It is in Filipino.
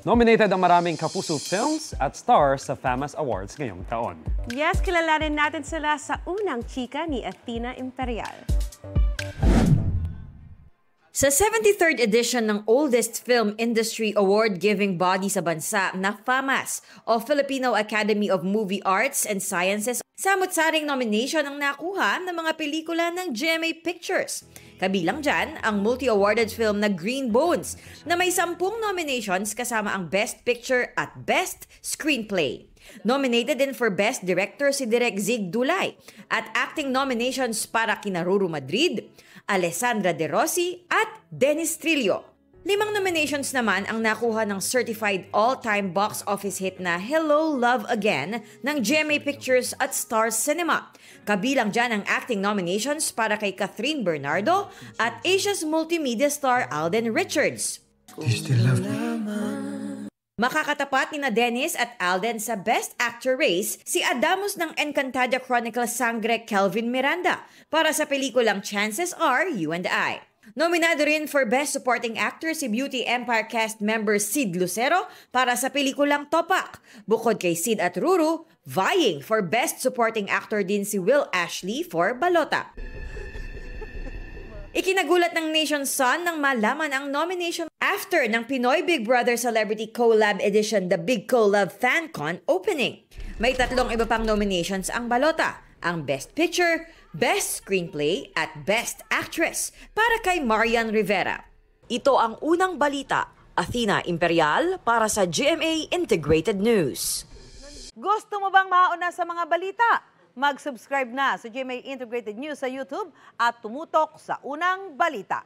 Nominated ang maraming kapuso films at stars sa FAMAS Awards ngayong taon. Yes, kilalanin natin sila sa unang chika ni Athena Imperial. Sa 73rd edition ng Oldest Film Industry Award-giving body sa bansa na FAMAS o Filipino Academy of Movie Arts and Sciences, samut-saring nomination ang nakuha ng mga pelikula ng GMA Pictures. Kabilang dyan ang multi-awarded film na Green Bones na may 10 nominations kasama ang Best Picture at Best Screenplay. Nominated din for Best Director si Direk Zig Dulay at acting nominations para kina Ruru Madrid, Alessandra De Rossi at Dennis Trillo. 5 nominations naman ang nakuha ng certified all-time box office hit na Hello, Love Again ng GMA Pictures at Stars Cinema. Kabilang dyan ang acting nominations para kay Catherine Bernardo at Asia's multimedia star Alden Richards. Do you still love me? Makakatapat ni na Dennis at Alden sa Best Actor race si Adamus ng Encantada Chronicles Sangre Kelvin Miranda para sa pelikulang Chances Are You and I. Nominado rin for Best Supporting Actor si Beauty Empire cast member Sid Lucero para sa pelikulang Topak. Bukod kay Sid at Ruru, vying for Best Supporting Actor din si Will Ashley for Balota. Ikinagulat ng Nation Sun nang malaman ang nomination after ng Pinoy Big Brother Celebrity Collab Edition The Big Collab FanCon opening. May 3 iba pang nominations ang Balota, ang Best Picture, Best Screenplay at Best Actress para kay Marian Rivera. Ito ang unang balita, Athena Imperial para sa GMA Integrated News. Gusto mo bang mauna sa mga balita? Mag-subscribe na sa GMA Integrated News sa YouTube at tumutok sa unang balita.